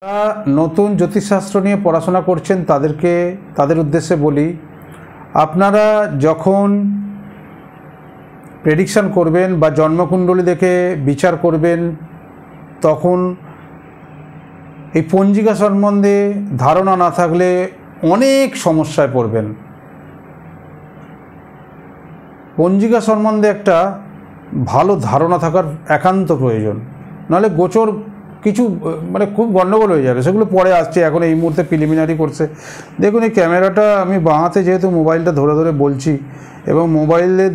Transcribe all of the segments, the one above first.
যারা নতুন জ্যোতিষশাস্ত্র নিয়ে পড়াশোনা করছেন তাদের উদ্দেশ্যে বলি, আপনারা যখন প্রেডিকশান করবেন বা জন্মকুণ্ডলী দেখে বিচার করবেন, তখন এই পঞ্জিকা সম্বন্ধে ধারণা না থাকলে অনেক সমস্যায় পড়বেন। পঞ্জিকা সম্বন্ধে একটা ভালো ধারণা থাকার একান্ত প্রয়োজন, নাহলে গোচর কিছু খুব গণ্ডগোল হয়ে যাবে। সেগুলো পরে আসছে, এখন এই মুহূর্তে প্রিলিমিনারি করছে। দেখুন, এই ক্যামেরাটা আমি বাঁ হাতে যেহেতু মোবাইলটা ধরে ধরে বলছি এবং মোবাইলের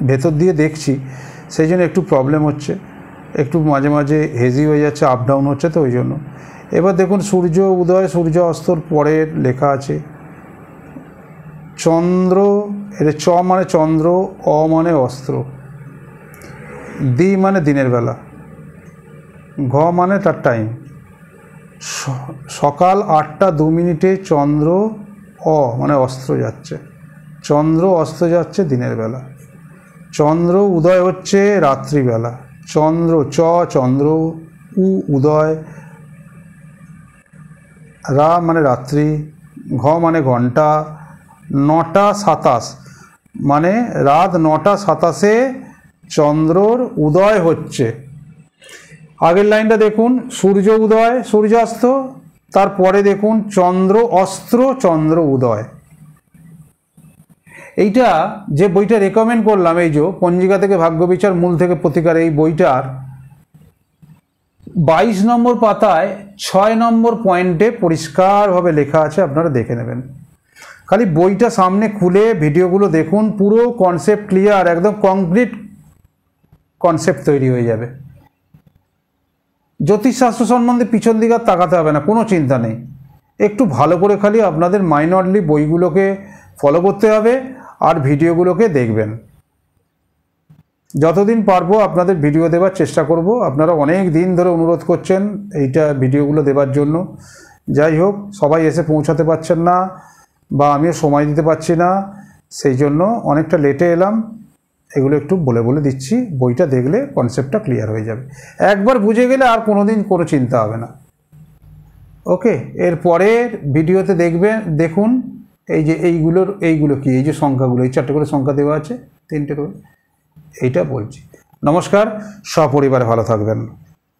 ভেতর দিয়ে দেখছি, সেই জন্য একটু প্রবলেম হচ্ছে, একটু মাঝে মাঝে হেজি হয়ে যাচ্ছে, আপ ডাউন হচ্ছে, তো ওই জন্য। এবার দেখুন, সূর্য উদয় সূর্য অস্তর পরের লেখা আছে চন্দ্র, এটা চ মানে চন্দ্র, অ মানে অস্ত্র, দি মানে দিনের বেলা, ঘ মানে তার টাইম। সকাল 8টা 2 মিনিটে চন্দ্র অ মানে অস্ত্র যাচ্ছে, চন্দ্র অস্ত যাচ্ছে দিনের বেলা। চন্দ্র উদয় হচ্ছে রাত্রিবেলা। চন্দ্র চন্দ্র, উদয়, রা মানে রাত্রি, ঘ মানে ঘন্টা। 9টা 27 মানে রাত 9টা 27-এ চন্দ্রর উদয় হচ্ছে। আগের লাইনটা দেখুন, সূর্য উদয় সূর্যাস্ত, তারপরে দেখুন চন্দ্র অস্ত্র চন্দ্র উদয়। এইটা যে বইটা রেকমেন্ড করলাম, এই যে পঞ্জিকা থেকে ভাগ্যবিচার, মূল থেকে প্রতিকার, এই বইটার 22 নম্বর পাতায় 6 নম্বর পয়েন্টে পরিষ্কারভাবে লেখা আছে, আপনারা দেখে নেবেন। খালি বইটা সামনে খুলে ভিডিওগুলো দেখুন, পুরো কনসেপ্ট ক্লিয়ার, একদম কংক্রিট কনসেপ্ট তৈরি হয়ে যাবে। জ্যোতিষশাস্ত্র সম্বন্ধে পিছন দিকে আর তাকাতে হবে না, কোনো চিন্তা নেই। একটু ভালো করে খালি আপনাদের মাইনরলি বইগুলোকে ফলো করতে হবে আর ভিডিওগুলোকে দেখবেন। যতদিন পারবো আপনাদের ভিডিও দেওয়ার চেষ্টা করব। আপনারা অনেক দিন ধরে অনুরোধ করছেন এইটা ভিডিওগুলো দেওয়ার জন্য। যাই হোক, সবাই এসে পৌঁছাতে পারছেন না বা আমিও সময় দিতে পারছি না, সেই জন্য অনেকটা লেটে এলাম। এগুলো একটু বলে দিচ্ছি, বইটা দেখলে কনসেপ্টটা ক্লিয়ার হয়ে যাবে। একবার বুঝে গেলে আর কোনোদিন কোনো চিন্তা হবে না। ওকে, এর পরের ভিডিওতে দেখুন এই যে এইগুলো কি, এই যে সংখ্যাগুলো, এই 4টে করে সংখ্যা দেওয়া আছে, 3টে করে, এইটা বলছি। নমস্কার, সপরিবারে ভালো থাকবেন।